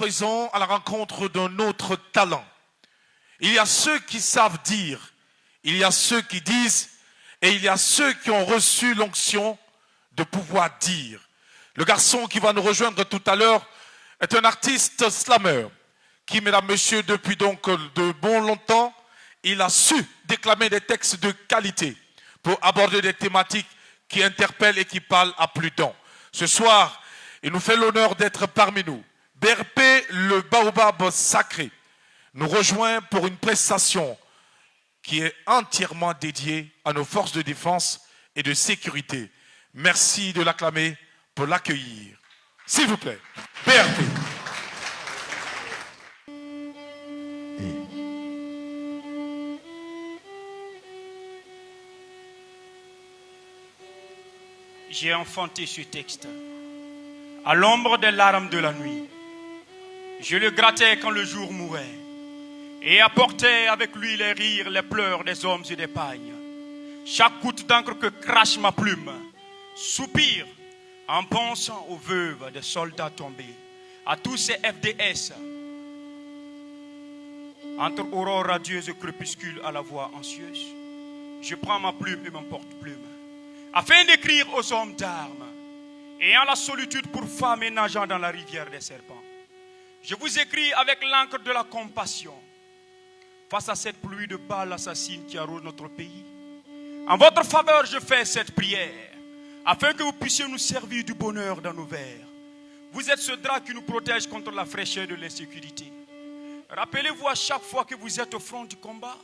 présent à la rencontre d'un autre talent. Il y a ceux qui savent dire, il y a ceux qui disent, et il y a ceux qui ont reçu l'onction de pouvoir dire. Le garçon qui va nous rejoindre tout à l'heure est un artiste slammer qui, mesdames, messieurs, depuis donc de bon longtemps, il a su déclamer des textes de qualité pour aborder des thématiques qui interpellent et qui parlent à plus d'un. Ce soir, il nous fait l'honneur d'être parmi nous. BRP, le baobab sacré, nous rejoint pour une prestation qui est entièrement dédiée à nos forces de défense et de sécurité. Merci de l'acclamer pour l'accueillir. S'il vous plaît, BRP. J'ai enfanté ce texte à l'ombre des larmes de la nuit. Je le grattais quand le jour mourait et apportais avec lui les rires, les pleurs des hommes et des pagnes. Chaque goutte d'encre que crache ma plume soupire en pensant aux veuves des soldats tombés, à tous ces FDS. Entre aurore radieuse et crépuscule à la voix anxieuse, je prends ma plume et mon porte-plume afin d'écrire aux hommes d'armes, ayant la solitude pour femme et nageant dans la rivière des serpents. Je vous écris avec l'encre de la compassion face à cette pluie de balles assassines qui arrose notre pays. En votre faveur, je fais cette prière afin que vous puissiez nous servir du bonheur dans nos verres. Vous êtes ce drap qui nous protège contre la fraîcheur de l'insécurité. Rappelez-vous à chaque fois que vous êtes au front du combat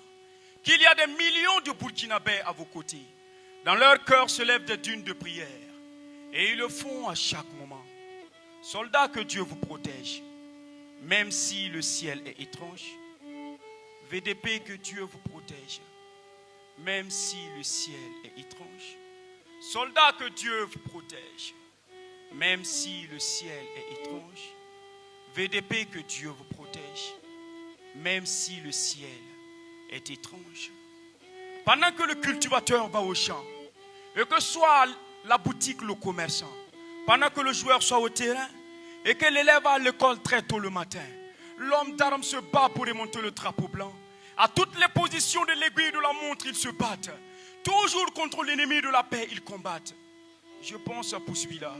qu'il y a des millions de Burkinabés à vos côtés. Dans leur cœur se lèvent des dunes de prière et ils le font à chaque moment. Soldats, que Dieu vous protège, même si le ciel est étrange. VDP, que Dieu vous protège, même si le ciel est étrange. Soldats, que Dieu vous protège, même si le ciel est étrange. VDP, que Dieu vous protège, même si le ciel est étrange. Pendant que le cultivateur va au champ, et que soit la boutique, le commerçant, pendant que le joueur soit au terrain, et que l'élève va à l'école très tôt le matin, l'homme d'armes se bat pour remonter le drapeau blanc. À toutes les positions de l'aiguille de la montre, ils se battent. Toujours contre l'ennemi de la paix, ils combattent. Je pense à Pousbi-là,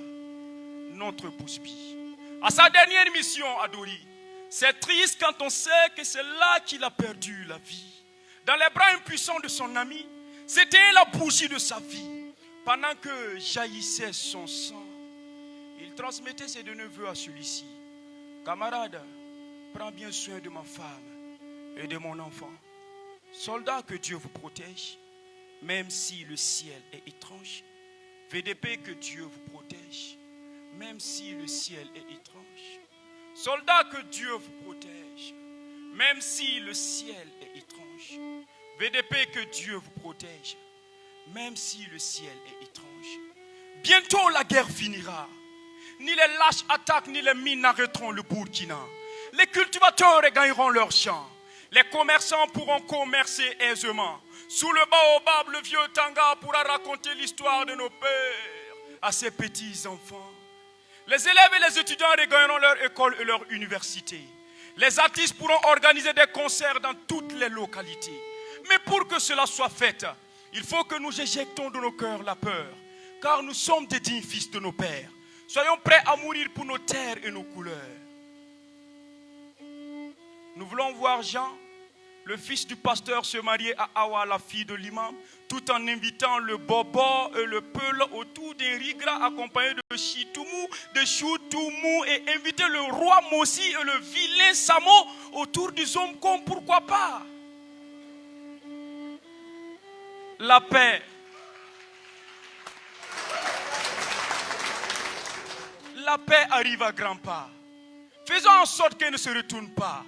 notre Pousbi. À sa dernière mission à Dori, c'est triste quand on sait que c'est là qu'il a perdu la vie. Dans les bras impuissants de son ami, c'était la bougie de sa vie. Pendant que jaillissait son sang, il transmettait ses deux neveux à celui-ci. Camarade, prends bien soin de ma femme et de mon enfant. Soldats, que Dieu vous protège, même si le ciel est étrange. VDP, que Dieu vous protège, même si le ciel est étrange. Soldats, que Dieu vous protège, même si le ciel est étrange. VDP, que Dieu vous protège, même si le ciel est étrange. Bientôt la guerre finira. Ni les lâches attaques, ni les mines n'arrêteront le Burkina. Les cultivateurs gagneront leurs champs. Les commerçants pourront commercer aisément. Sous le baobab, le vieux Tanga pourra raconter l'histoire de nos pères à ses petits-enfants. Les élèves et les étudiants regagneront leur école et leur université. Les artistes pourront organiser des concerts dans toutes les localités. Mais pour que cela soit fait, il faut que nous éjectons de nos cœurs la peur, car nous sommes des dignes fils de nos pères. Soyons prêts à mourir pour nos terres et nos couleurs. Nous voulons voir Jean, le fils du pasteur, se marier à Awa, la fille de l'imam, tout en invitant le bobo et le peul autour d'un rigra accompagné de Chitoumou, de Choutoumou, et inviter le roi Mossi et le vilain Samo autour du Zomkom, pourquoi pas? La paix. La paix arrive à grands pas. Faisons en sorte qu'elle ne se retourne pas.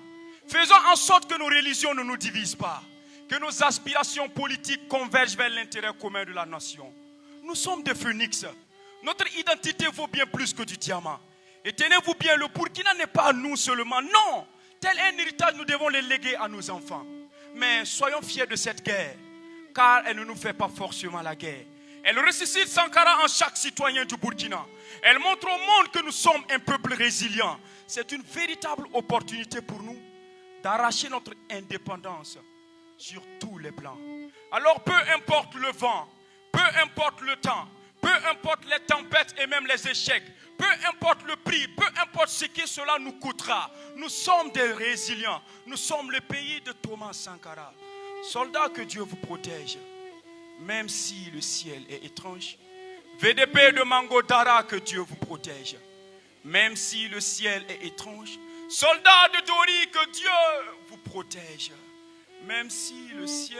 Faisons en sorte que nos religions ne nous divisent pas. Que nos aspirations politiques convergent vers l'intérêt commun de la nation. Nous sommes des phénix. Notre identité vaut bien plus que du diamant. Et tenez-vous bien, le Burkina n'est pas à nous seulement. Non, tel un héritage, nous devons le léguer à nos enfants. Mais soyons fiers de cette guerre, car elle ne nous fait pas forcément la guerre. Elle ressuscite Sankara en chaque citoyen du Burkina. Elle montre au monde que nous sommes un peuple résilient. c'est une véritable opportunité pour nous d'arracher notre indépendance sur tous les plans. Alors peu importe le vent, peu importe le temps, peu importe les tempêtes et même les échecs, peu importe le prix, peu importe ce que cela nous coûtera, nous sommes des résilients. Nous sommes le pays de Thomas Sankara. Soldats, que Dieu vous protège, même si le ciel est étrange. VDP de Mango Dara, que Dieu vous protège, même si le ciel est étrange. Soldats de Dori, que Dieu vous protège, même si le ciel